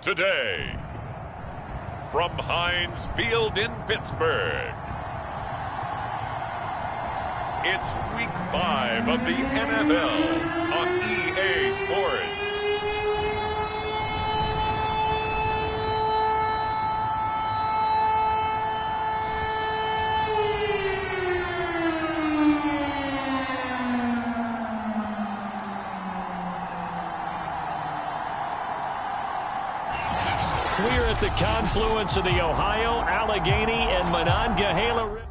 today, from Heinz Field in Pittsburgh, it's Week 5 of the NFL on EA Sports. We're at the confluence of the Ohio, Allegheny, and Monongahela River.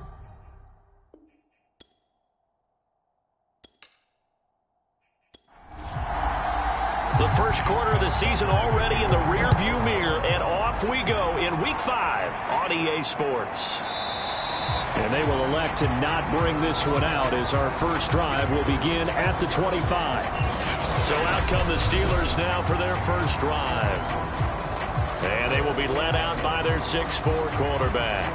The first quarter of the season already in the rearview mirror, and off we go in Week 5 on EA Sports. And they will elect to not bring this one out as our first drive will begin at the 25. So out come the Steelers now for their first drive. And they will be led out by their 6'4" quarterback.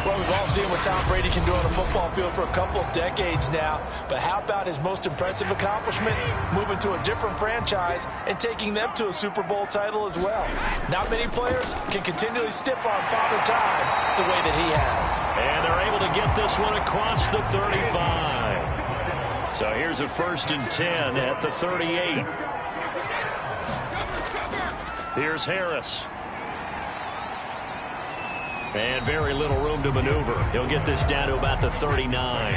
Well, we've all seen what Tom Brady can do on a football field for a couple of decades now. But how about his most impressive accomplishment? Moving to a different franchise and taking them to a Super Bowl title as well. Not many players can continually stiff on Father Time the way that he has. And they're able to get this one across the 35. So here's a 1st and 10 at the 38. Here's Harris. And very little room to maneuver. He'll get this down to about the 39.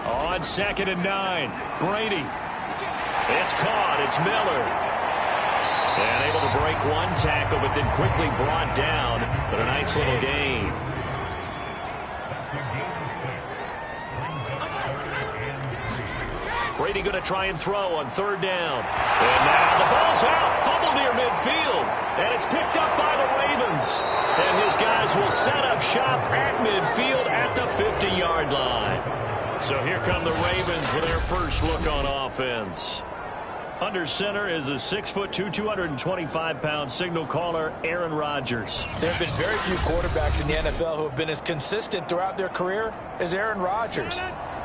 On 2nd and 9. Brady. It's caught. It's Miller. And able to break one tackle, but then quickly brought down. But a nice little gain. Brady going to try and throw on 3rd down. And now the ball's out. Fumble near midfield. And it's picked up by the Ravens. And his guys will set up shop at midfield at the 50-yard line. So here come the Ravens with their first look on offense. Under center is a 6'2", 225-pound signal caller, Aaron Rodgers. There have been very few quarterbacks in the NFL who have been as consistent throughout their career as Aaron Rodgers.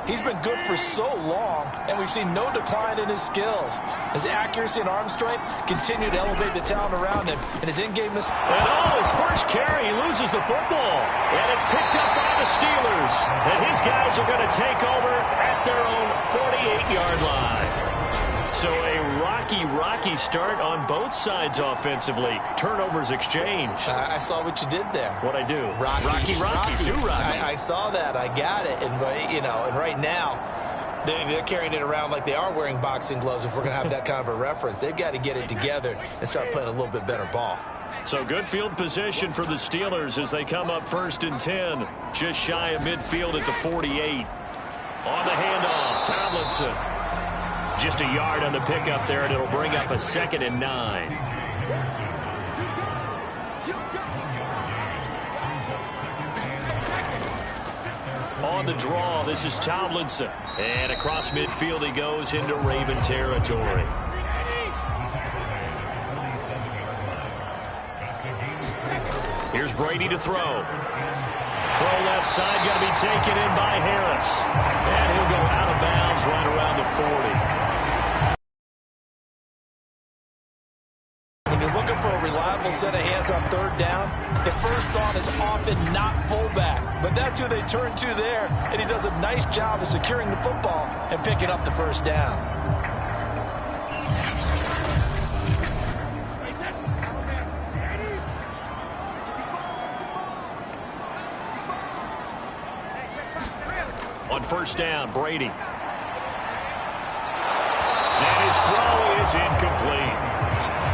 He's been good for so long, and we've seen no decline in his skills. His accuracy and arm strength continue to elevate the talent around him, and his in-game miss. And his first carry, he loses the football. And it's picked up by the Steelers. And his guys are going to take over at their own 48-yard line. So a rocky start on both sides offensively. Turnovers exchanged. I saw what you did there. What'd I do? Rocky. Too rocky. I saw that. I got it. And right now, they're carrying it around like they are wearing boxing gloves. If we're going to have that kind of a reference, they've got to get it together and start playing a little bit better ball. So good field position for the Steelers as they come up 1st and 10. Just shy of midfield at the 48. On the handoff, Tomlinson. Just a yard on the pickup there, and it'll bring up a 2nd and 9. On the draw, this is Tomlinson. And across midfield he goes into Raven territory. Here's Brady to throw. Throw left side, going to be taken in by Harris. And he'll go out of bounds right around the 40. When you're looking for a reliable set of hands on 3rd down, the first thought is often not fullback. But that's who they turn to there, and he does a nice job of securing the football and picking up the 1st down. On 1st down, Brady. And his throw is incomplete.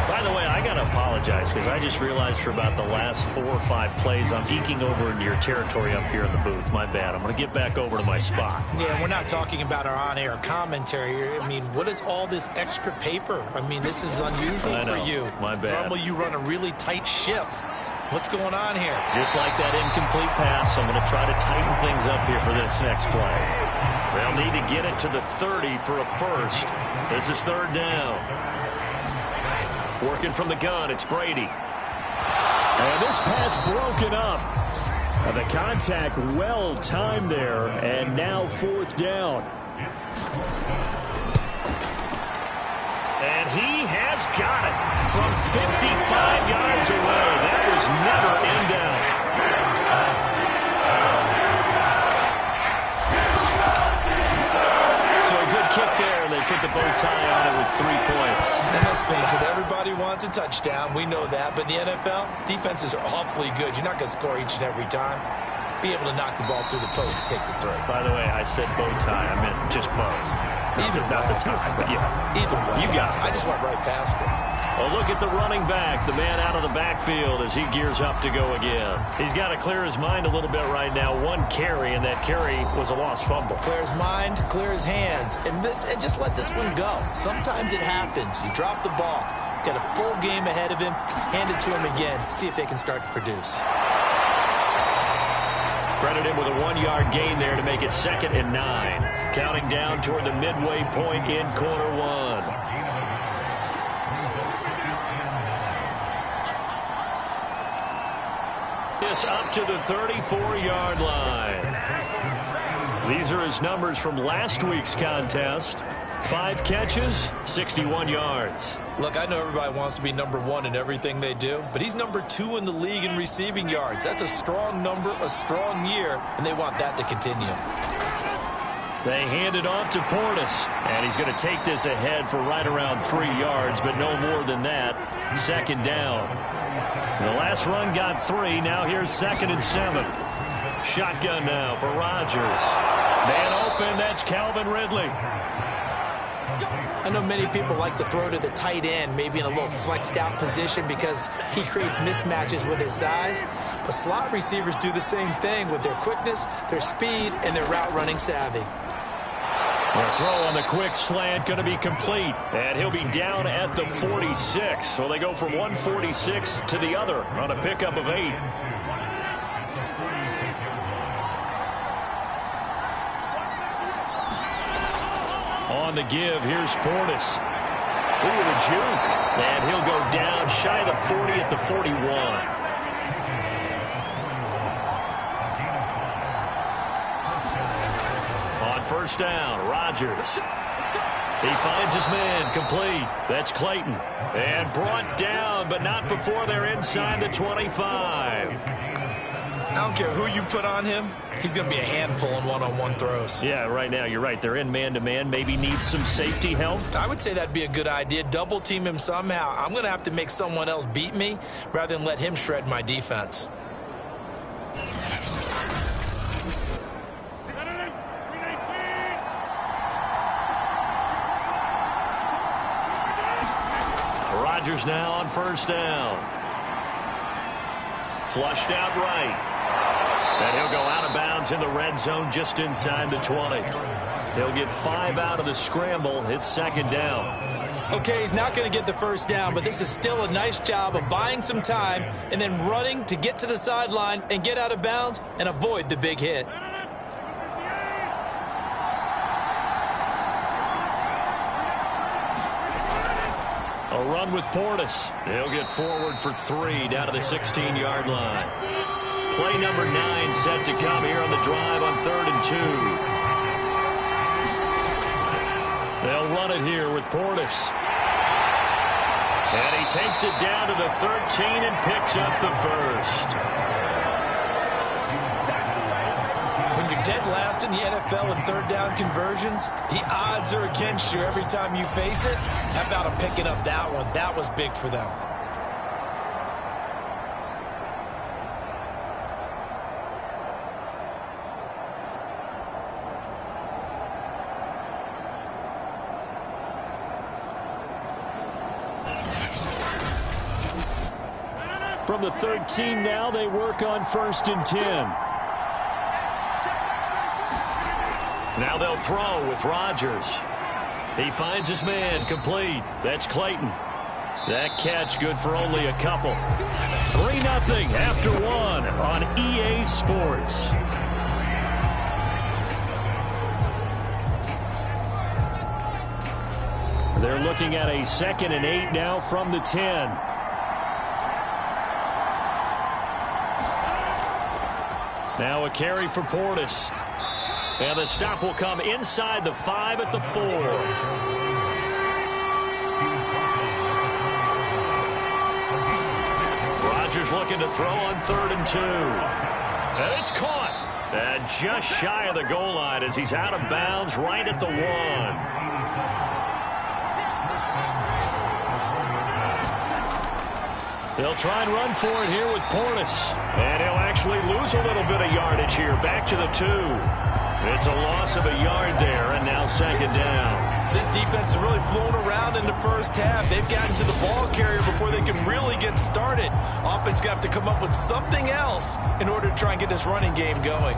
By the way, I got to apologize because I just realized for about the last 4 or 5 plays I'm eking over into your territory up here in the booth. My bad. I'm going to get back over to my spot. Yeah, we're not talking about our on-air commentary here. I mean, what is all this extra paper? I mean, this is unusual for you. My bad. Normally you run a really tight ship. What's going on here? Just like that incomplete pass, I'm going to try to tighten things up here for this next play. They'll need to get it to the 30 for a first. This is 3rd down. Working from the gun, it's Brady. And this pass broken up. And the contact well timed there, and now 4th down. And he has got it from 55 yards away. That was never in doubt. So a good kick there, and they put the bow tie on it with 3 points. And let's face it, everybody wants a touchdown. We know that. But in the NFL, defenses are awfully good. You're not going to score each and every time. Be able to knock the ball through the post and take the throw. By the way, I said bow tie. I meant just bow. Not the tie, but yeah. Either way. You got it. I just went right past it. Well, look at the running back, the man out of the backfield as he gears up to go again. He's got to clear his mind a little bit right now. 1 carry, and that carry was a lost fumble. Clear his mind, clear his hands, and just let this one go. Sometimes it happens. You drop the ball, got a full game ahead of him, hand it to him again, see if they can start to produce. Credit him with a 1-yard gain there to make it 2nd and 9. Counting down toward the midway point in quarter 1. This up to the 34-yard line. These are his numbers from last week's contest. 5 catches, 61 yards. Look, I know everybody wants to be number 1 in everything they do, but he's number 2 in the league in receiving yards. That's a strong number, a strong year, and they want that to continue. They hand it off to Portis, and he's going to take this ahead for right around 3 yards, but no more than that. 2nd down. The last run got 3. Now here's 2nd and 7. Shotgun now for Rodgers. Man open, that's Calvin Ridley. I know many people like to throw to the tight end, maybe in a little flexed out position because he creates mismatches with his size. But slot receivers do the same thing with their quickness, their speed, and their route running savvy. The throw on the quick slant going to be complete. And he'll be down at the 46. So they go from 146 to the other on a pickup of 8. On the give, here's Portis. Ooh, the juke. And he'll go down shy of the 40 at the 41. On 1st down, Rodgers. He finds his man, complete. That's Clayton. And brought down, but not before they're inside the 25. I don't care who you put on him. He's going to be a handful in one-on-one throws. Yeah, right now, you're right. They're in man-to-man. Maybe need some safety help. I would say that'd be a good idea. Double team him somehow. I'm going to have to make someone else beat me rather than let him shred my defense. Rodgers now on 1st down. Flushed out right. And he'll go out of bounds in the red zone just inside the 20. He'll get 5 out of the scramble. It's 2nd down. Okay, he's not going to get the 1st down, but this is still a nice job of buying some time and then running to get to the sideline and get out of bounds and avoid the big hit. A run with Portis. He'll get forward for 3 down to the 16-yard line. Play number 9 set to come here on the drive on 3rd and 2. They'll run it here with Portis. And he takes it down to the 13 and picks up the 1st. When you're dead last in the NFL in 3rd down conversions, the odds are against you every time you face it. How about him picking up that one? That was big for them. From the 13 now, they work on 1st and 10. Now they'll throw with Rodgers. He finds his man, complete. That's Clayton. That catch good for only a couple. 3-0 after 1 on EA Sports. They're looking at a 2nd and 8 now from the 10. Now a carry for Portis. And the stop will come inside the 5 at the 4. Rodgers looking to throw on 3rd and 2. And it's caught. And just shy of the goal line as he's out of bounds right at the 1. They'll try and run for it here with Portis. And he'll actually lose a little bit of yardage here. Back to the 2. It's a loss of a yard there, and now 2nd down. This defense has really flown around in the first half. They've gotten to the ball carrier before they can really get started. Offense got to come up with something else in order to try and get this running game going.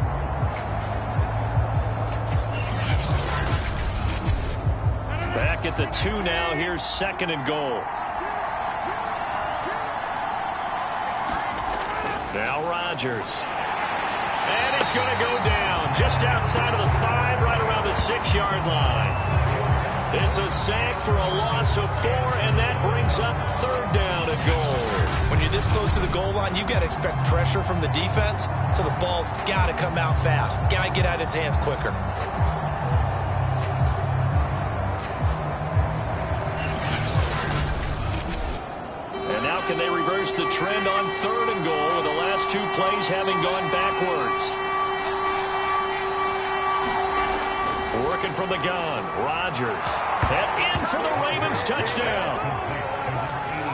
Back at the 2 now. Here's 2nd and goal. Now Rodgers. And he's going to go down just outside of the 5, right around the 6-yard line. It's a sack for a loss of 4, and that brings up 3rd down and goal. When you're this close to the goal line, you've got to expect pressure from the defense, so the ball's got to come out fast. Got to get out of his hands quicker. And now can they reverse the trend on 3rd and goal with the last 2 plays having gone backwards? Working from the gun, Rodgers. And in for the Ravens touchdown.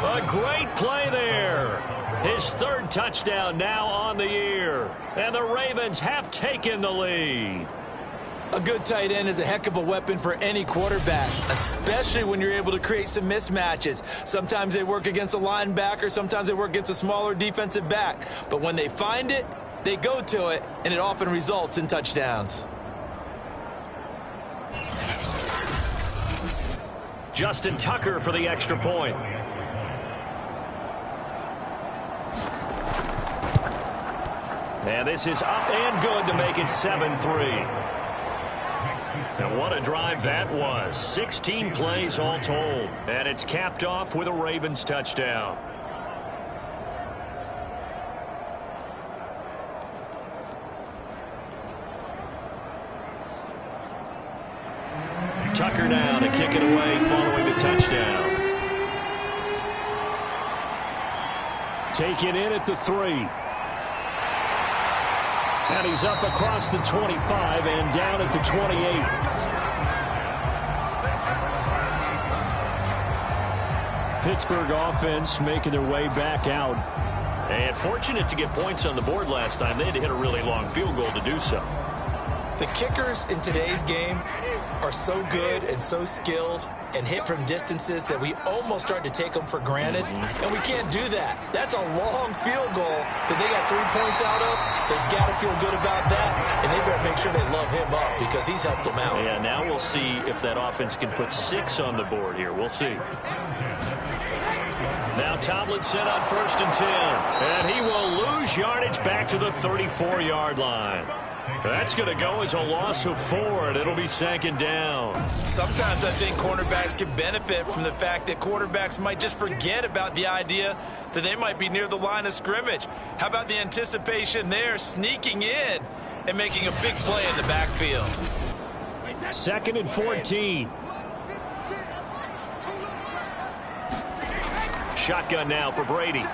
A great play there. His 3rd touchdown now on the year. And the Ravens have taken the lead. A good tight end is a heck of a weapon for any quarterback, especially when you're able to create some mismatches. Sometimes they work against a linebacker, sometimes they work against a smaller defensive back. But when they find it, they go to it, and it often results in touchdowns. Justin Tucker for the extra point. And this is up and good to make it 7-3. And what a drive that was. 16 plays all told. And it's capped off with a Ravens touchdown. Tucker now to kick it away following the touchdown. Taken in at the 3. And he's up across the 25 and down at the 28. Pittsburgh offense making their way back out. And fortunate to get points on the board last time. They had to hit a really long field goal to do so. The kickers in today's game are so good and so skilled and hit from distances that we almost start to take them for granted, and we can't do that. That's a long field goal that they got 3 points out of. They've got to feel good about that, and they better make sure they love him up because he's helped them out. Yeah, now we'll see if that offense can put 6 on the board here. We'll see. Now Tomlinson on 1st and 10, and he will lose yardage back to the 34-yard line. That's going to go as a loss of 4, and it'll be 2nd down. Sometimes I think cornerbacks can benefit from the fact that quarterbacks might just forget about the idea that they might be near the line of scrimmage. How about the anticipation there, sneaking in and making a big play in the backfield? 2nd and 14. Shotgun now for Brady.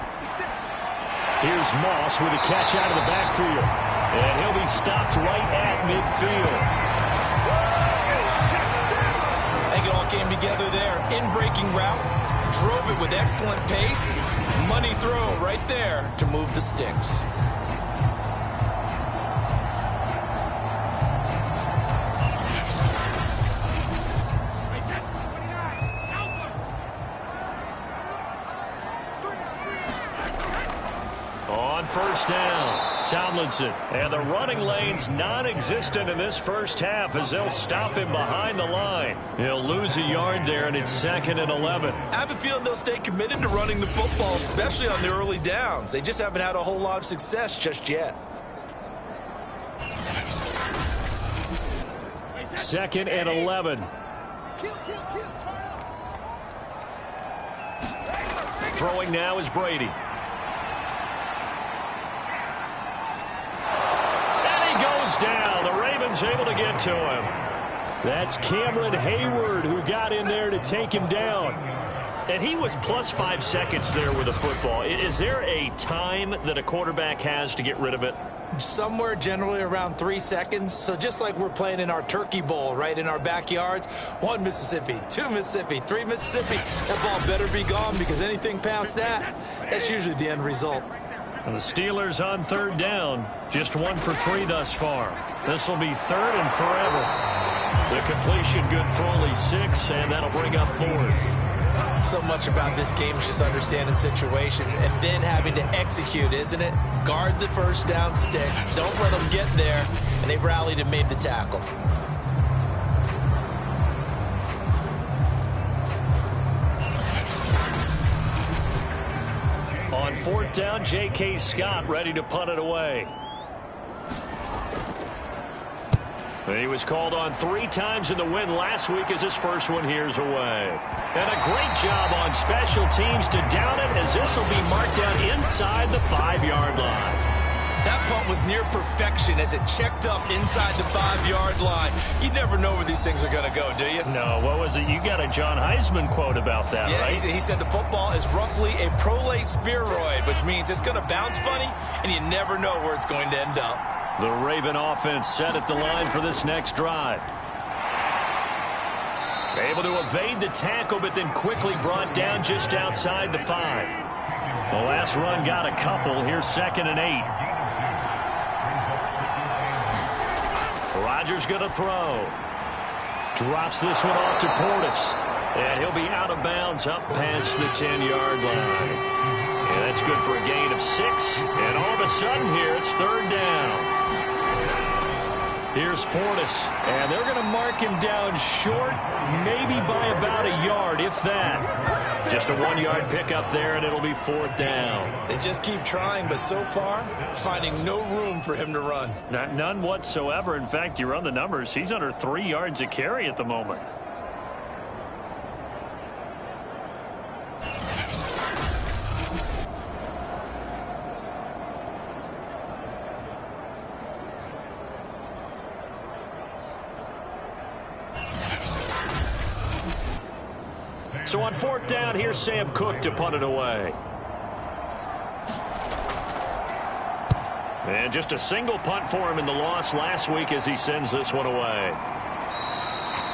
Here's Moss with a catch out of the backfield. And he'll be stopped right at midfield. I think it all came together there. In-breaking route. Drove it with excellent pace. Money throw right there to move the sticks. On 1st down, Tomlinson. And the running lane's non-existent in this first half as they'll stop him behind the line. He'll lose a yard there, and it's 2nd and 11. I have a feeling they'll stay committed to running the football, especially on the early downs. They just haven't had a whole lot of success just yet. 2nd and 11. Throwing now is Brady. goes down. The Ravens able to get to him. That's Cameron Hayward who got in there to take him down. And he was plus 5 seconds there with the football. Is there a time that a quarterback has to get rid of it? Somewhere generally around 3 seconds. So just like we're playing in our turkey bowl, right, in our backyards, 1 Mississippi, 2 Mississippi, 3 Mississippi, that ball better be gone because anything past that, that's usually the end result. And the Steelers on 3rd down, just 1 for 3 thus far. This will be 3rd and forever. The completion good for only 6, and that'll bring up 4th. So much about this game is just understanding situations and then having to execute, isn't it? Guard the first down sticks. Don't let them get there. And they rallied and made the tackle. On 4th down, J.K. Scott ready to punt it away. And he was called on 3 times in the win last week as his first one here's away. And a great job on special teams to down it as this will be marked down inside the 5-yard line. That punt was near perfection as it checked up inside the 5-yard line. You never know where these things are going to go, do you? No, what was it? You got a John Heisman quote about that, yeah, right? He said the football is roughly a prolate spheroid, which means it's going to bounce funny, and you never know where it's going to end up. The Raven offense set at the line for this next drive. Able to evade the tackle, but then quickly brought down just outside the 5. The last run got a couple. Here's 2nd and 8. Rodgers going to throw. Drops this one off to Portis. And he'll be out of bounds up past the 10-yard line. And that's good for a gain of 6. And all of a sudden here, it's 3rd down. Here's Portis, and they're going to mark him down short, maybe by about a yard, if that. Just a 1-yard pickup there, and it'll be 4th down. They just keep trying, but so far, finding no room for him to run. None whatsoever. In fact, you run the numbers, he's under 3 yards a carry at the moment. So on 4th down, here's Sam Cook to punt it away. And just a single punt for him in the loss last week as he sends this one away.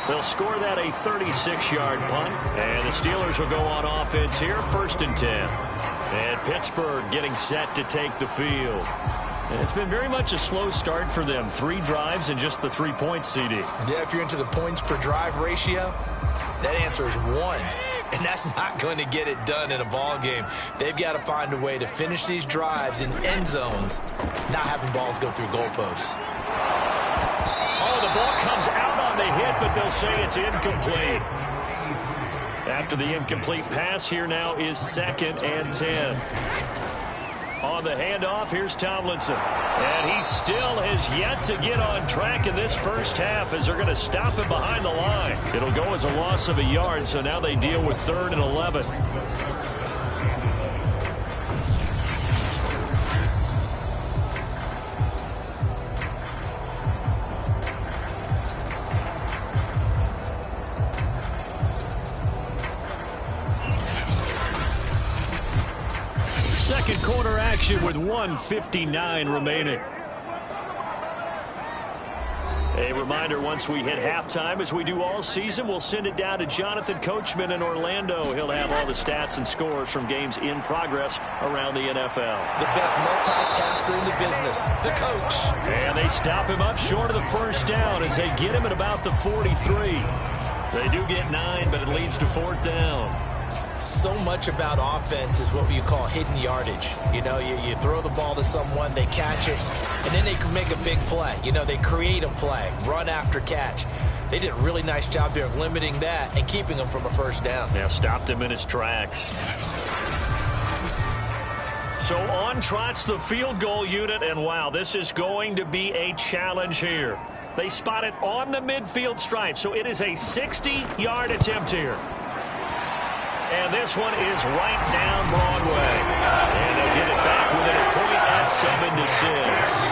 They'll score that a 36-yard punt. And the Steelers will go on offense here, 1st and 10. And Pittsburgh getting set to take the field. And it's been very much a slow start for them. 3 drives and just the 3 points, CD. Yeah, if you're into the points per drive ratio, that answer is 1. And that's not going to get it done in a ball game. They've got to find a way to finish these drives in end zones, not having balls go through goalposts. Oh, the ball comes out on the hit, but they'll say it's incomplete. After the incomplete pass, here now is 2nd and 10. On the handoff, here's Tomlinson. And he still has yet to get on track in this first half as they're going to stop him behind the line. It'll go as a loss of a yard, so now they deal with 3rd and 11. Second quarter action with 1:59 remaining. A reminder, once we hit halftime, as we do all season, we'll send it down to Jonathan Coachman in Orlando. He'll have all the stats and scores from games in progress around the NFL. The best multitasker in the business, the coach. And they stop him up short of the first down as they get him at about the 43. They do get 9, but it leads to 4th down. So much about offense is what you call hidden yardage. You know, you throw the ball to someone, they catch it, and then they can make a big play. You know, they create a play, run after catch. They did a really nice job there of limiting that and keeping him from a first down. Yeah, stopped him in his tracks. So on trots the field goal unit, and wow, this is going to be a challenge here. They spot it on the midfield stripe, so it is a 60-yard attempt here. And this one is right down Broadway. And they'll get it back within a point at 7-6.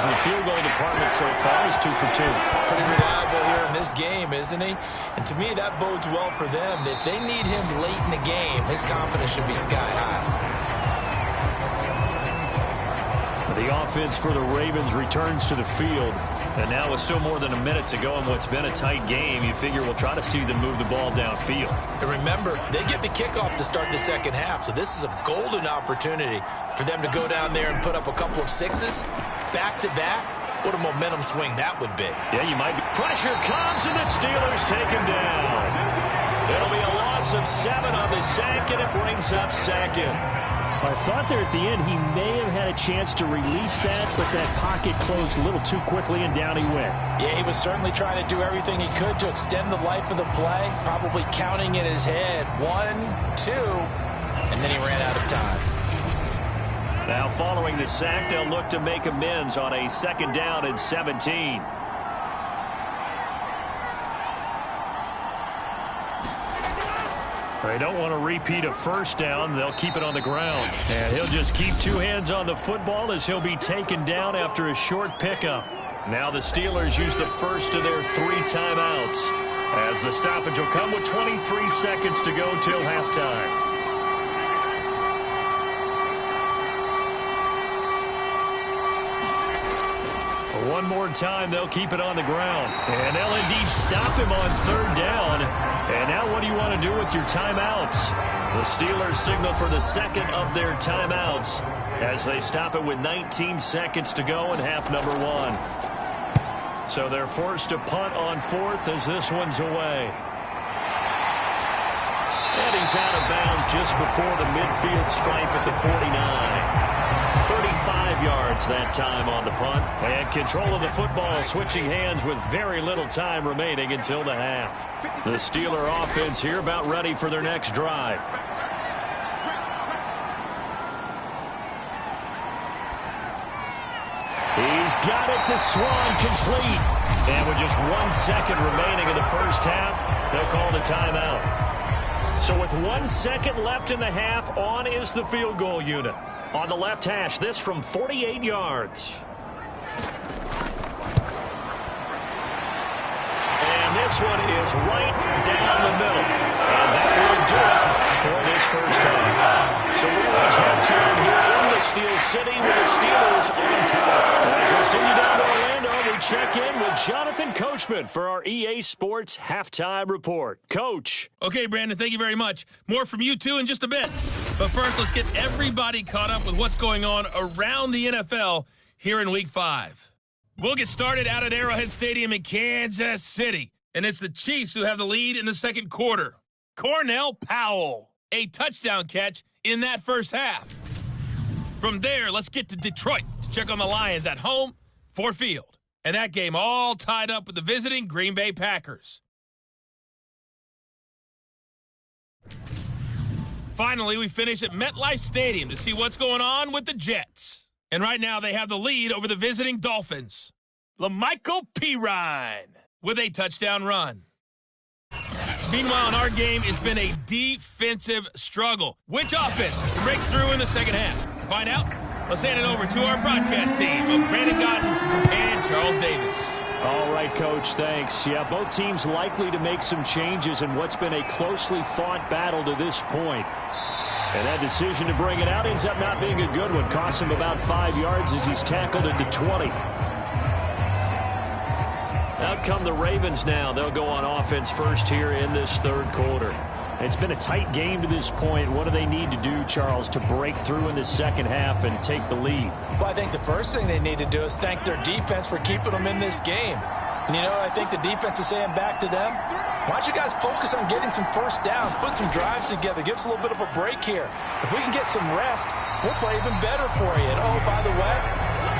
in the field goal department so far. He's 2 for 2. Pretty reliable here in this game, isn't he? And to me, that bodes well for them. If they need him late in the game, his confidence should be sky high. The offense for the Ravens returns to the field. And now with still more than a minute to go in what's been a tight game, you figure we'll try to see them move the ball downfield. And remember, they get the kickoff to start the second half, so this is a golden opportunity for them to go down there and put up a couple of sixes back-to-back. What a momentum swing that would be. Yeah, you might be. Pressure comes, and the Steelers take him down. It'll be a loss of 7 on the sack, and it brings up second. I thought there at the end he may have had a chance to release that, but that pocket closed a little too quickly, and down he went. Yeah, he was certainly trying to do everything he could to extend the life of the play, probably counting in his head 1, 2, and then he ran out of time. Now following the sack, they'll look to make amends on a 2nd down and 17. They don't want to repeat a 1st down. They'll keep it on the ground. And he'll just keep 2 hands on the football as he'll be taken down after a short pickup. Now the Steelers use the first of their 3 timeouts, as the stoppage will come with 23 seconds to go till halftime. One more time, they'll keep it on the ground. And they'll indeed stop him on 3rd down. And now what do you want to do with your timeouts? The Steelers signal for the 2nd of their timeouts as they stop it with 19 seconds to go in half number 1. So they're forced to punt on 4th as this one's away. And he's out of bounds just before the midfield stripe at the 49. 35 yards that time on the punt. And control of the football switching hands with very little time remaining until the half. The Steeler offense here about ready for their next drive. He's got it to Swan, complete. And with just 1 second remaining in the first half, they'll call the timeout. So with 1 second left in the half, on is the field goal unit. On the left hash, this from 48 yards. And this one is right down the middle. And that will do it for this first half. So we watch halftime here in the Steel City with the Steelers on top. As we'll send you down to Orlando, we check in with Jonathan Coachman for our EA Sports Halftime Report. Coach. Okay, Brandon, thank you very much. More from you two in just a bit. But first, let's get everybody caught up with what's going on around the NFL here in Week 5. We'll get started out at Arrowhead Stadium in Kansas City. And it's the Chiefs who have the lead in the second quarter. Cornell Powell, a touchdown catch in that first half. From there, let's get to Detroit to check on the Lions at home, Ford Field. And that game all tied up with the visiting Green Bay Packers. Finally, we finish at MetLife Stadium to see what's going on with the Jets. And right now, they have the lead over the visiting Dolphins. LaMichael Pirine with a touchdown run. Meanwhile, in our game, it's been a defensive struggle. Which offense can break through in the second half? To find out, let's hand it over to our broadcast team of Brandon Godden and Charles Davis. All right, Coach, thanks. Yeah, both teams likely to make some changes in what's been a closely fought battle to this point. And that decision to bring it out ends up not being a good one. Costs him about 5 yards as he's tackled into 20. Out come the Ravens now. They'll go on offense first here in this third quarter. It's been a tight game to this point. What do they need to do, Charles, to break through in the second half and take the lead? Well, I think the first thing they need to do is thank their defense for keeping them in this game. And you know what I think the defense is saying back to them? Why don't you guys focus on getting some first downs, put some drives together, give us a little bit of a break here. If we can get some rest, we'll play even better for you. And oh, by the way,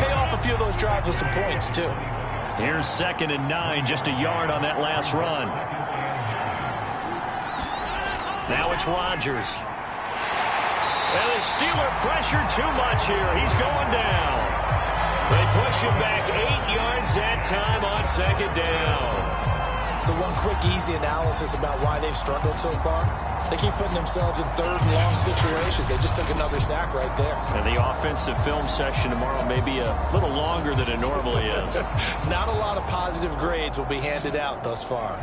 pay off a few of those drives with some points, too. Here's 2nd and 9, just a yard on that last run. Now it's Rodgers. And the Steeler pressure too much here. He's going down. They push him back 8 yards that time on 2nd down. So one quick, easy analysis about why they've struggled so far. They keep putting themselves in third and long situations. They just took another sack right there. And the offensive film session tomorrow may be a little longer than it normally is. Not a lot of positive grades will be handed out thus far.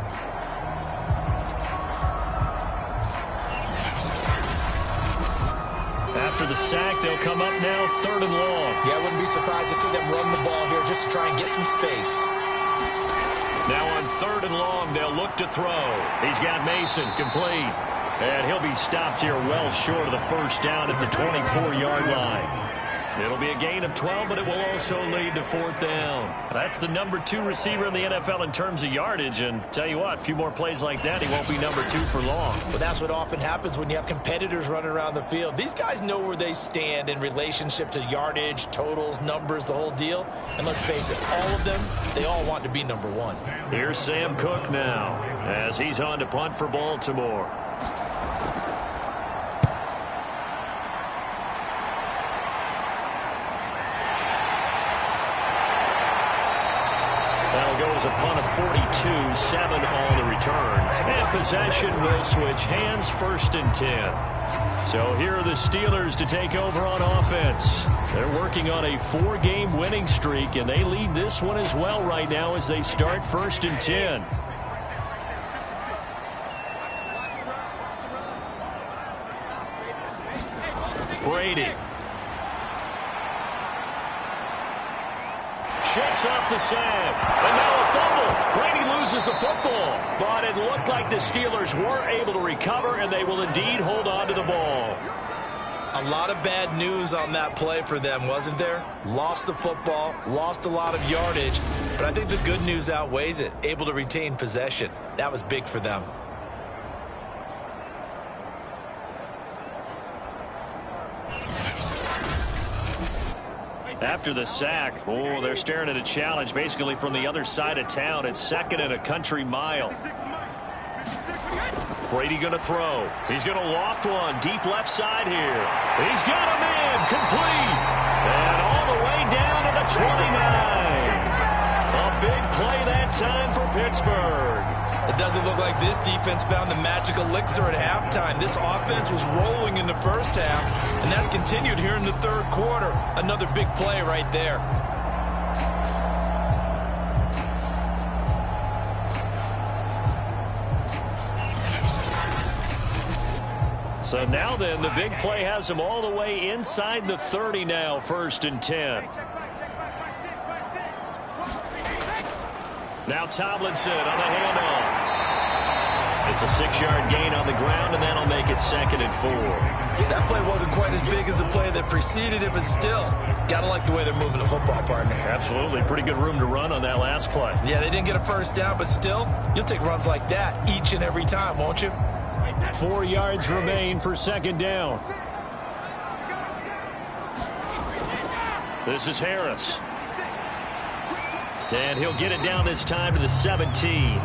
After the sack, they'll come up now third and long. Yeah, I wouldn't be surprised to see them run the ball here just to try and get some space. Now on third and long, they'll look to throw. He's got Mason complete. And he'll be stopped here well short of the first down at the 24-yard line. It'll be a gain of 12, but it will also lead to fourth down. That's the number 2 receiver in the NFL in terms of yardage. And tell you what, a few more plays like that, he won't be number 2 for long. But that's what often happens when you have competitors running around the field. These guys know where they stand in relationship to yardage, totals, numbers, the whole deal. And let's face it, all of them, they all want to be number 1. Here's Sam Cook now as he's on to punt for Baltimore. That'll go as a punt of 42, 7 on the return. And possession will switch hands, first and 10. So here are the Steelers to take over on offense. They're working on a 4-game winning streak, and they lead this one as well right now as they start first and 10. Brady. Shakes off the sack. And now a fumble. Brady loses the football. But it looked like the Steelers were able to recover, and they will indeed hold on to the ball. A lot of bad news on that play for them, wasn't there? Lost the football, lost a lot of yardage, but I think the good news outweighs it. Able to retain possession. That was big for them. After the sack, they're staring at a challenge basically from the other side of town. It's second and a country mile. Brady going to throw. He's going to loft one deep left side here. He's got him in, complete. And all the way down to the 29. A big play that time for Pittsburgh. It doesn't look like this defense found the magic elixir at halftime. This offense was rolling in the first half, and that's continued here in the third quarter. Another big play right there. So now then, the big play has them all the way inside the 30 now, first and 10. Now Tomlinson on the handoff. It's a 6-yard gain on the ground, and that'll make it second and 4. Yeah, that play wasn't quite as big as the play that preceded it, but still, gotta like the way they're moving the football, partner. Absolutely. Pretty good room to run on that last play. Yeah, they didn't get a first down, but still, you'll take runs like that each and every time, won't you? 4 yards remain for second down. This is Harris. And he'll get it down this time to the 17.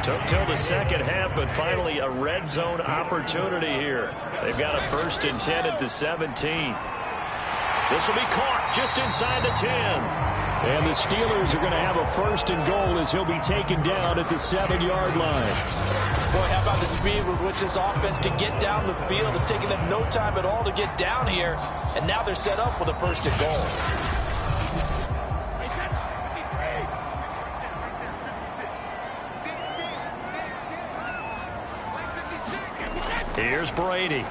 Took till the second half, but finally a red zone opportunity here. They've got a first and 10 at the 17. This will be caught just inside the 10. And the Steelers are going to have a first and goal as he'll be taken down at the 7-yard line. Boy, how about the speed with which this offense can get down the field? It's taken them no time at all to get down here, and now they're set up with a first and goal. Here's Brady.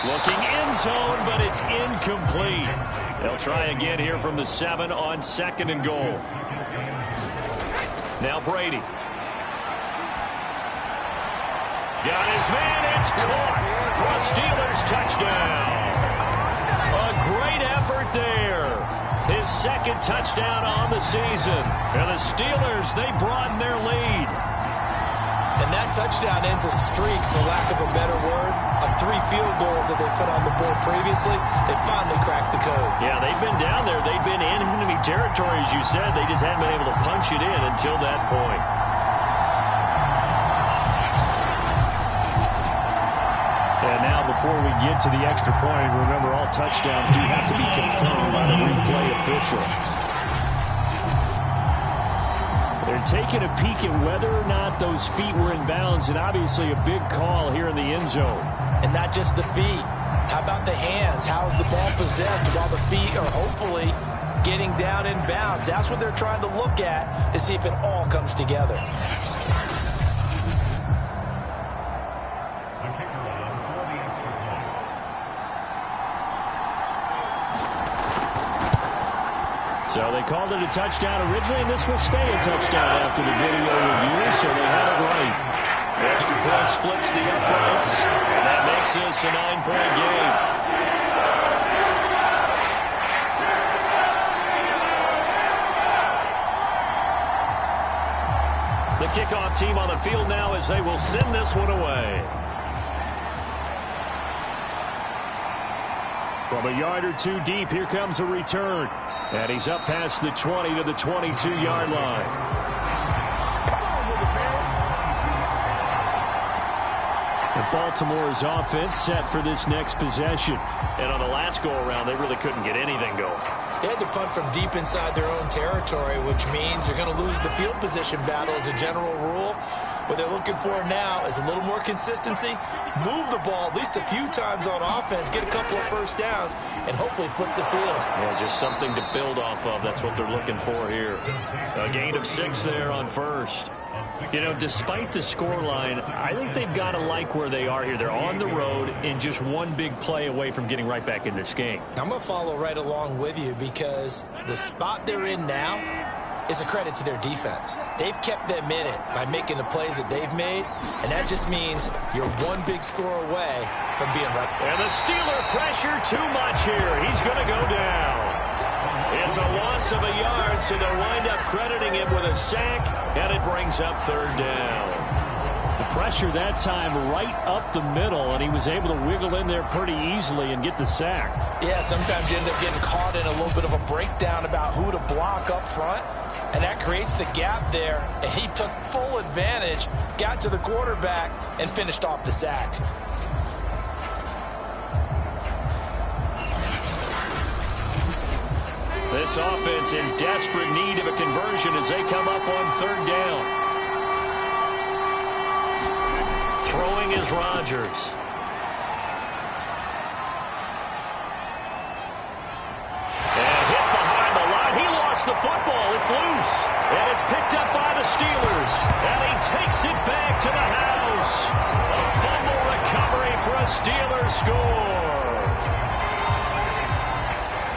Looking end zone, but it's incomplete. They'll try again here from the 7 on second and goal. Now Brady. Got his man. It's caught for a Steelers touchdown. A great effort there. His second touchdown on the season. And the Steelers, they broaden their lead. And that touchdown ends a streak, for lack of a better word, of 3 field goals that they put on the board previously. They finally cracked the code. Yeah, they've been down there. They've been in enemy territory, as you said. They just haven't been able to punch it in until that point. And now before we get to the extra point, remember all touchdowns do have to be confirmed by the replay official. They're taking a peek at whether or not those feet were in bounds, and obviously a big call here in the end zone. And not just the feet. How about the hands? How's the ball possessed while the feet are hopefully getting down in bounds? That's what they're trying to look at to see if it all comes together. So they called it a touchdown originally, and this will stay a touchdown after the video review, so they had it right. The extra point splits the uprights, and that makes this a 9-point game. The kickoff team on the field now as they will send this one away. From a yard or two deep, here comes a return. And he's up past the 20 to the 22-yard line. And Baltimore's offense set for this next possession. And on the last go-around, they really couldn't get anything going. They had to punt from deep inside their own territory, which means they're going to lose the field position battle as a general rule. What they're looking for now is a little more consistency, move the ball at least a few times on offense, get a couple of first downs, and hopefully flip the field. Yeah, just something to build off of. That's what they're looking for here. A gain of 6 there on first. You know, despite the scoreline, I think they've got to like where they are here. They're on the road and just one big play away from getting right back in this game. I'm going to follow right along with you because the spot they're in now is a credit to their defense. They've kept them in it by making the plays that they've made, and that just means you're one big score away from being right. And the Steeler pressure too much here. He's going to go down. It's a loss of a yard, so they'll wind up crediting him with a sack, and it brings up 3rd down. The pressure that time right up the middle, and he was able to wiggle in there pretty easily and get the sack. Yeah, sometimes you end up getting caught in a little bit of a breakdown about who to block up front, and that creates the gap there, and he took full advantage, got to the quarterback, and finished off the sack. This offense in desperate need of a conversion as they come up on 3rd down. Throwing is Rodgers. And hit behind the line. He lost the football. It's loose. And it's picked up by the Steelers. And he takes it back to the house. A fumble recovery for a Steelers score.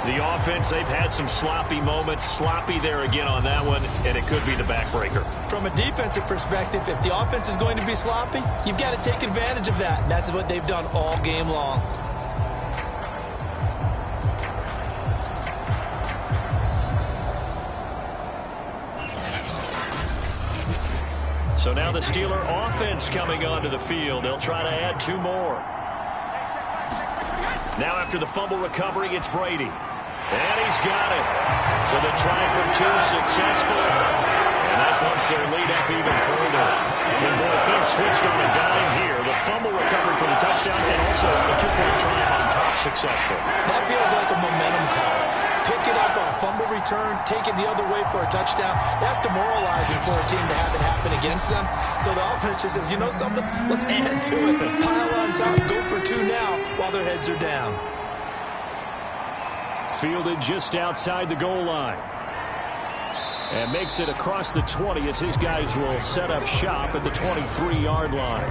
The offense, they've had some sloppy moments. Sloppy there again on that one, and it could be the backbreaker. From a defensive perspective, if the offense is going to be sloppy, you've got to take advantage of that. And that's what they've done all game long. So now the Steeler offense coming onto the field. They'll try to add 2 more. Now after the fumble recovery, it's Brady. And he's got it. So the try for 2 successful. And that bumps their lead up even further. And boy, things switched on a dime here. The fumble recovery for the touchdown and also a 2-point try on top successful. That feels like a momentum call. Pick it up on a fumble return, take it the other way for a touchdown. That's demoralizing for a team to have it happen against them. So the offense just says, you know something? Let's add to it. Pile on top, go for 2 now while their heads are down. Fielded just outside the goal line. And makes it across the 20 as his guys will set up shop at the 23-yard line.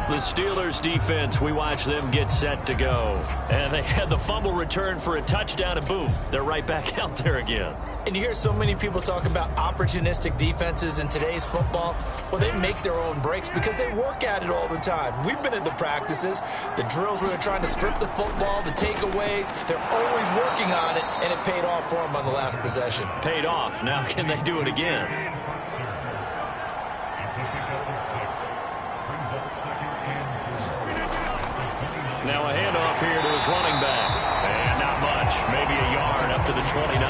The Steelers defense, we watch them get set to go. And they had the fumble return for a touchdown, and boom, they're right back out there again. And you hear so many people talk about opportunistic defenses in today's football. Well, they make their own breaks because they work at it all the time. We've been at the practices, the drills where they're trying to strip the football, the takeaways. They're always working on it, and it paid off for them on the last possession. Paid off. Now can they do it again? Now a handoff here to his running back. And not much. Maybe a yard up to the 29.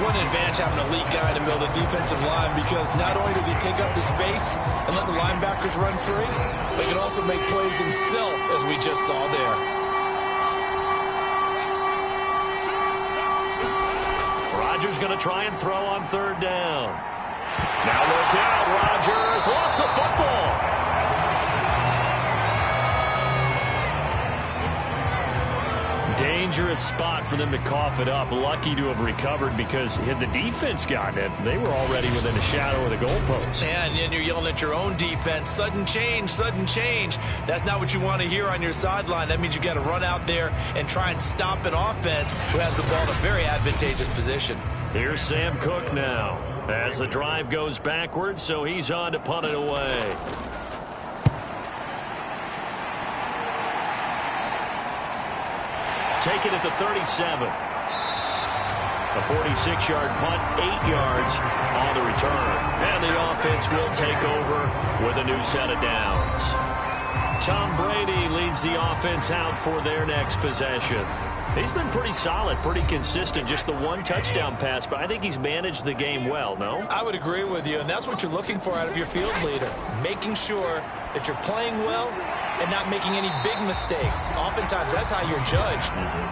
What an advantage having an elite guy in the middle of the defensive line, because not only does he take up the space and let the linebackers run free, but he can also make plays himself, as we just saw there. Rodgers going to try and throw on third down. Now look out. Rodgers lost the football. Dangerous spot for them to cough it up. Lucky to have recovered because had the defense gotten it, they were already within a shadow of the goalpost. Yeah, and then you're yelling at your own defense. Sudden change, sudden change. That's not what you want to hear on your sideline. That means you got to run out there and try and stop an offense who has the ball in a very advantageous position. Here's Sam Cook now as the drive goes backwards, so he's on to punt it away. Taken at the 37. A 46-yard punt, 8 yards on the return. And the offense will take over with a new set of downs. Tom Brady leads the offense out for their next possession. He's been pretty solid, pretty consistent, just the one touchdown pass, but I think he's managed the game well, no? I would agree with you, and that's what you're looking for out of your field leader, making sure that you're playing well and not making any big mistakes. Oftentimes, that's how you're judged.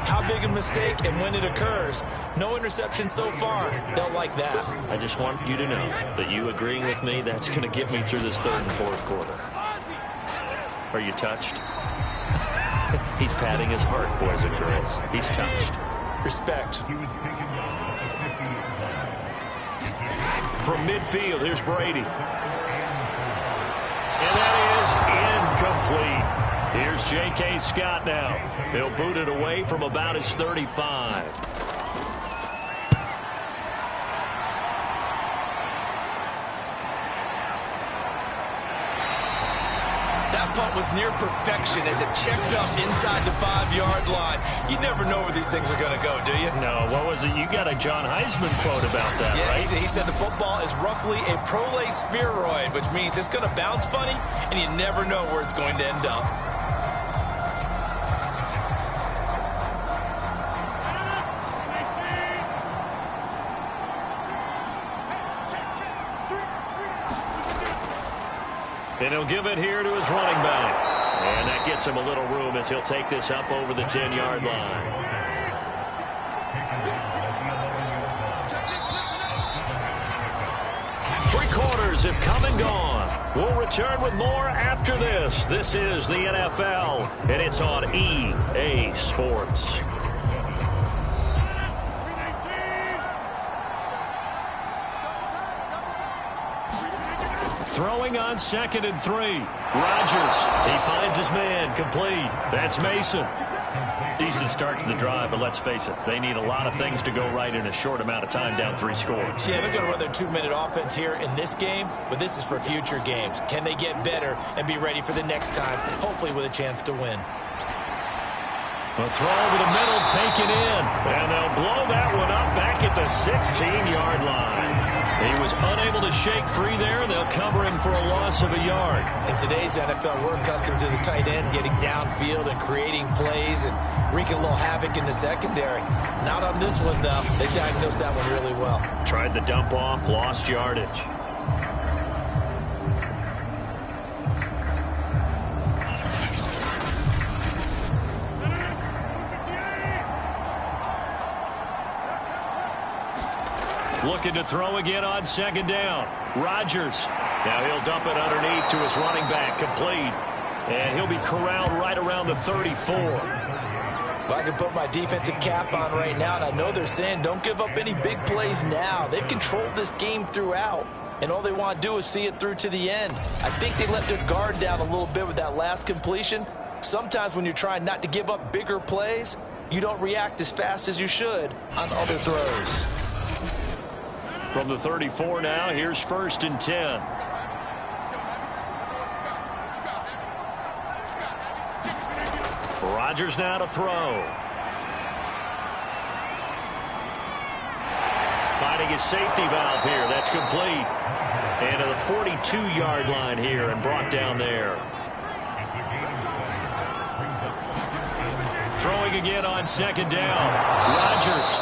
How big a mistake and when it occurs. No interception so far. They'll like that. I just want you to know that you agreeing with me, that's going to get me through this third and fourth quarter. Are you touched? He's patting his heart, boys and girls. He's touched. Respect. From midfield, here's Brady. And that is incomplete. Here's J.K. Scott now. He'll boot it away from about his 35. That punt was near perfection as it checked up inside the 5-yard line. You never know where these things are going to go, do you? No, what was it? You got a John Heisman quote about that, right? Yeah, he said the football is roughly a prolate spheroid, which means it's going to bounce funny, and you never know where it's going to end up. And he'll give it here to his running back. And that gets him a little room as he'll take this up over the 10-yard line. Three quarters have come and gone. We'll return with more after this. This is the NFL, and it's on EA Sports. Throwing on 2nd and 3. Rodgers, he finds his man, complete. That's Mason. Decent start to the drive, but let's face it, they need a lot of things to go right in a short amount of time, down 3 scores. Yeah, they're going to run their 2-minute offense here in this game, but this is for future games. Can they get better and be ready for the next time, hopefully with a chance to win? A throw over the middle, taken in, and they'll blow that one up back at the 16-yard line. He was unable to shake free there. They'll cover him for a loss of a yard. In today's NFL, we're accustomed to the tight end getting downfield and creating plays and wreaking a little havoc in the secondary. Not on this one, though. They diagnosed that one really well. Tried the dump off, lost yardage. Looking to throw again on 2nd down. Rodgers. Now he'll dump it underneath to his running back. Complete. And he'll be corralled right around the 34. Well, I can put my defensive cap on right now, and I know they're saying don't give up any big plays now. They've controlled this game throughout, and all they want to do is see it through to the end. I think they let their guard down a little bit with that last completion. Sometimes when you're trying not to give up bigger plays, you don't react as fast as you should on other throws. From the 34 now, here's 1st and 10. Rodgers now to throw. Finding his safety valve here. That's complete. And to the 42-yard line here and brought down there. Throwing again on 2nd down. Rodgers.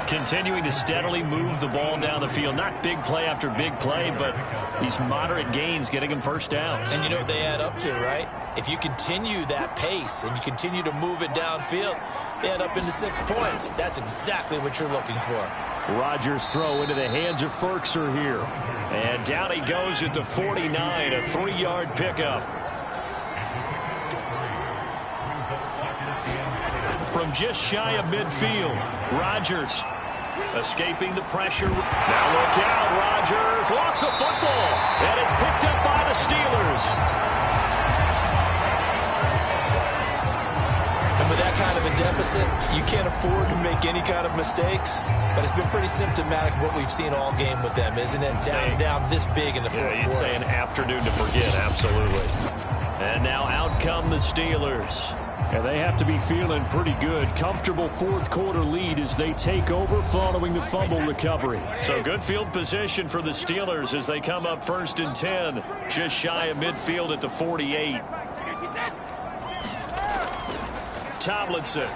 Continuing to steadily move the ball down the field. Not big play after big play, but these moderate gains getting him first downs. And you know what they add up to, right? If you continue that pace and you continue to move it downfield, they add up into 6 points. That's exactly what you're looking for. Rodgers' throw into the hands of Ferkser here. And down he goes at the 49, a 3-yard pickup. From just shy of midfield, Rodgers escaping the pressure. Now look out, Rodgers lost the football, and it's picked up by the Steelers. And with that kind of a deficit, you can't afford to make any kind of mistakes. But it's been pretty symptomatic of what we've seen all game with them, isn't it? Down this big in the fourth quarter. You'd say an afternoon to forget, absolutely. And now out come the Steelers. And they have to be feeling pretty good. Comfortable fourth quarter lead as they take over following the fumble recovery. So good field position for the Steelers as they come up 1st and 10. Just shy of midfield at the 48. Tomlinson.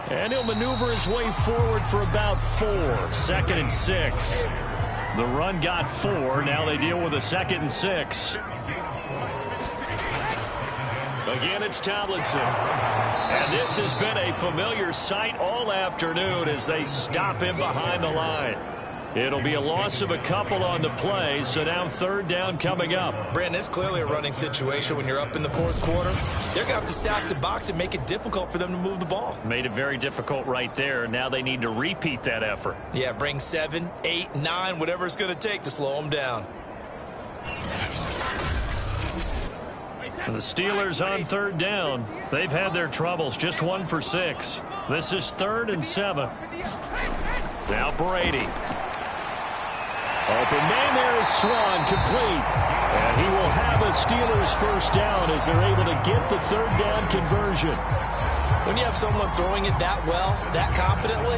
And he'll maneuver his way forward for about 4. 2nd and 6. The run got 4. Now they deal with a 2nd and 6. Again, it's Tomlinson. And this has been a familiar sight all afternoon as they stop him behind the line. It'll be a loss of a couple on the play, so now 3rd down coming up. Brandon, it's clearly a running situation when you're up in the fourth quarter. They're going to have to stack the box and make it difficult for them to move the ball. Made it very difficult right there. Now they need to repeat that effort. Yeah, bring 7, 8, 9, whatever it's going to take to slow them down. The Steelers on 3rd down. They've had their troubles, just 1 for 6. This is 3rd and 7. Now Brady. Open man there is Swan, complete. And he will have a Steelers 1st down as they're able to get the 3rd down conversion. When you have someone throwing it that well, that confidently,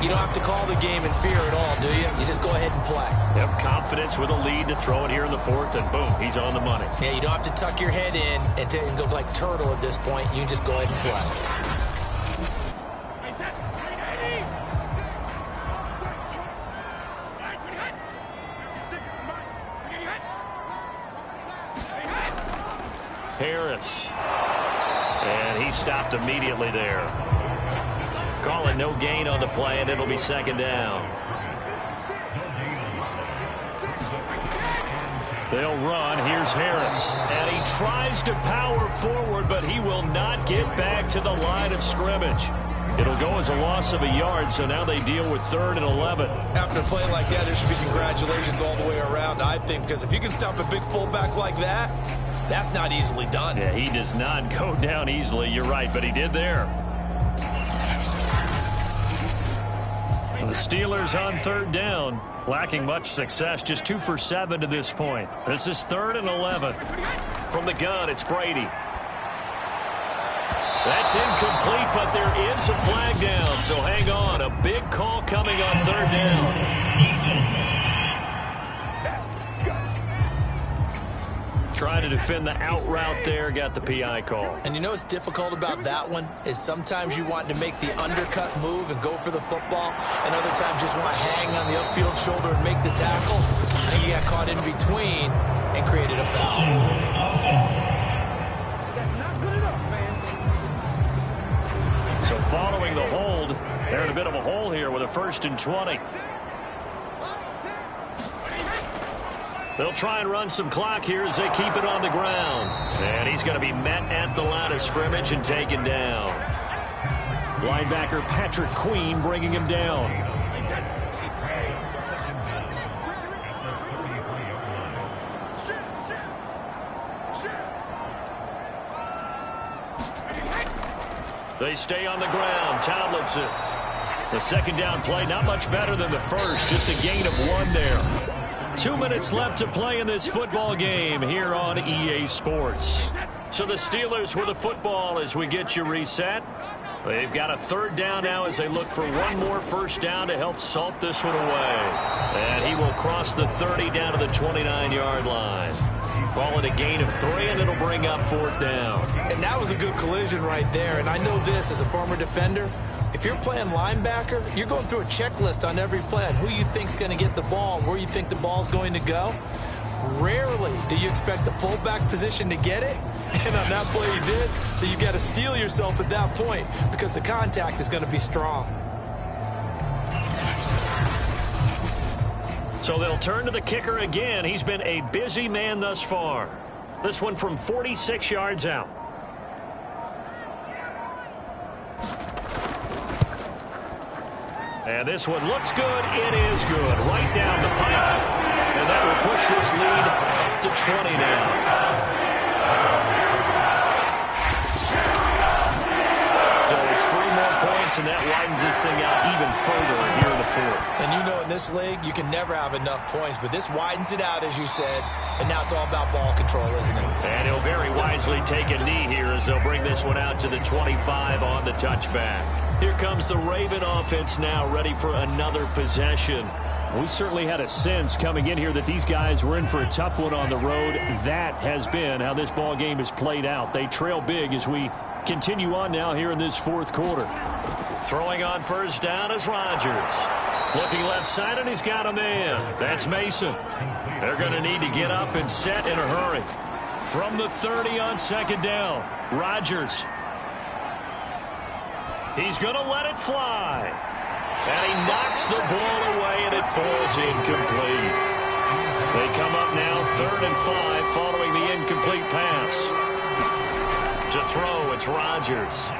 you don't have to call the game in fear at all, do you? You just go ahead and play. Yep, confidence with a lead to throw it here in the 4th, and boom, he's on the money. Yeah, you don't have to tuck your head in and go like turtle at this point. You can just go ahead and play. Harris. And he stopped immediately there. Calling no gain on the play, and it'll be 2nd down. They'll run. Here's Harris. And he tries to power forward, but he will not get back to the line of scrimmage. It'll go as a loss of a yard, so now they deal with 3rd and 11. After a play like that, there should be congratulations all the way around, I think, because if you can stop a big fullback like that, that's not easily done. Yeah, he does not go down easily. You're right, but he did there. The Steelers on 3rd down, lacking much success, just 2 for 7 to this point. This is 3rd and 11. From the gun, it's Brady. That's incomplete, but there is a flag down, so hang on. A big call coming on 3rd down. Trying to defend the out route there, got the PI call. And you know what's difficult about that one is sometimes you want to make the undercut move and go for the football, and other times just want to hang on the upfield shoulder and make the tackle. I think he got caught in between and created a foul. So following the hold, they're in a bit of a hole here with a 1st and 20. They'll try and run some clock here as they keep it on the ground. And he's going to be met at the line of scrimmage and taken down. Linebacker Patrick Queen bringing him down. They stay on the ground. Tomlinson. The 2nd down play, not much better than the first. Just a gain of 1 there. 2 minutes left to play in this football game here on EA Sports. So the Steelers with the football as we get you reset. They've got a 3rd down now as they look for 1 more 1st down to help salt this one away. And he will cross the 30 down to the 29-yard line. Call it a gain of 3, and it'll bring up 4th down. And that was a good collision right there. And I know this as a former defender. If you're playing linebacker, you're going through a checklist on every play on who you think's going to get the ball and where you think the ball's going to go. Rarely do you expect the fullback position to get it, And on that play he did, so you got to steel yourself at that point because the contact is going to be strong. So they'll turn to the kicker again. He's been a busy man thus far. This one from 46 yards out. And this one looks good. It is good. Right down the pipe. And that will push this lead up to 20 now. So it's 3 more points, and that widens this thing out even further here in the fourth. And you know in this league, you can never have enough points, but this widens it out, as you said, and now it's all about ball control, isn't it? And he'll very wisely take a knee here as they'll bring this one out to the 25 on the touchback. Here comes the Raven offense now, ready for another possession. We certainly had a sense coming in here that these guys were in for a tough one on the road. That has been how this ball game has played out. They trail big as we continue on now here in this fourth quarter. Throwing on first down is Rodgers. Looking left side, and he's got a man. That's Mason. They're going to need to get up and set in a hurry. From the 30 on second down, Rodgers. He's going to let it fly. And he knocks the ball away, and it falls incomplete. They come up now 3rd and 5 following the incomplete pass. To throw, it's Rodgers.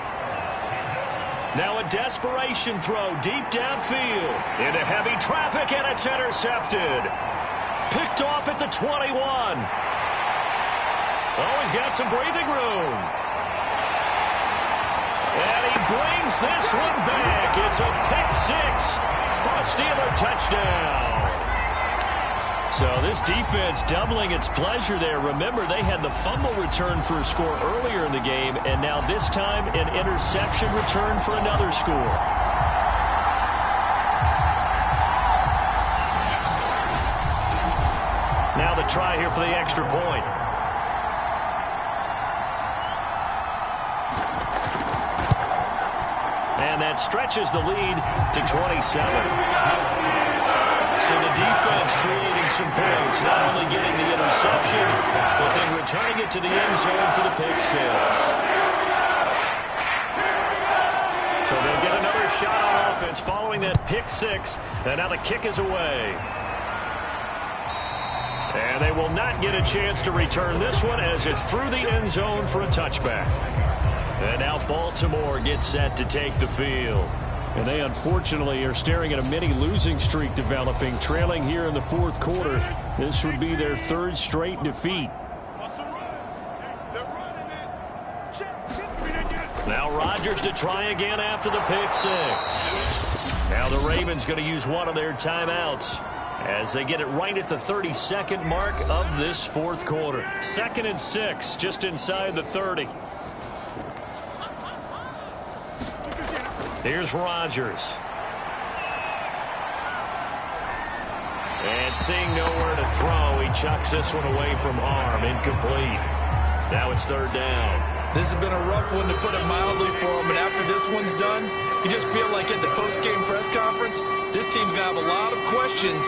Now a desperation throw deep downfield. Into heavy traffic, and it's intercepted. Picked off at the 21. Oh, he's got some breathing room. And he brings this one back. It's a pick-6 for a Steeler touchdown. So this defense doubling its pleasure there. Remember, they had the fumble return for a score earlier in the game, and now this time an interception return for another score. Now the try here for the extra point. And that stretches the lead to 27. So the defense creating some points, not only getting the interception, but then returning it to the end zone for the pick-6. So they'll get another shot on offense following that pick-6, and now the kick is away. And they will not get a chance to return this one as it's through the end zone for a touchback. And now Baltimore gets set to take the field. And they unfortunately are staring at a mini losing streak developing, trailing here in the fourth quarter. This would be their 3rd straight defeat. Now Rodgers to try again after the pick-6. Now the Ravens going to use one of their timeouts as they get it right at the 32nd mark of this fourth quarter. 2nd and 6, just inside the 30. Here's Rodgers. And seeing nowhere to throw, he chucks this one away from harm. Incomplete. Now it's 3rd down. This has been a rough one, to put it mildly, for him. And after this one's done, you just feel like at the post-game press conference, this team's going to have a lot of questions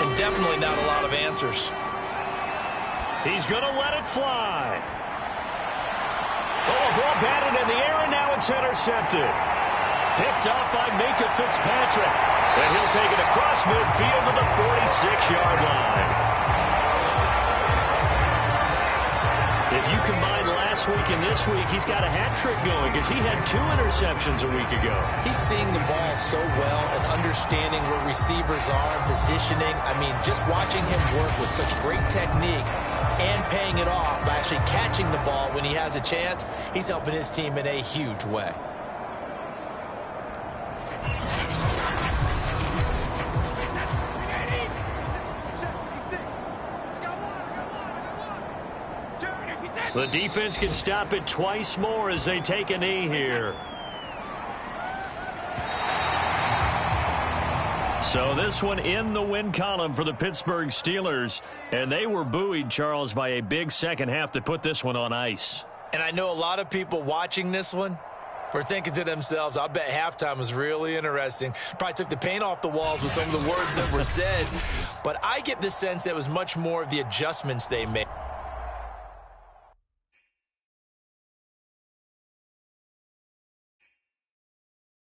and definitely not a lot of answers. He's going to let it fly. Oh, a ball batted in the air, and now it's intercepted. Picked up by Minka Fitzpatrick. And he'll take it across midfield to the 46-yard line. If you combine last week and this week, he's got a hat trick going because he had 2 interceptions a week ago. He's seeing the ball so well and understanding where receivers are and positioning. I mean, just watching him work with such great technique and paying it off by actually catching the ball when he has a chance, he's helping his team in a huge way. The defense can stop it twice more as they take a knee here. So this one in the win column for the Pittsburgh Steelers. And they were buoyed, Charles, by a big second half to put this one on ice. And I know a lot of people watching this one were thinking to themselves, I bet halftime was really interesting. Probably took the paint off the walls with some of the words that were said. But I get the sense that it was much more of the adjustments they made.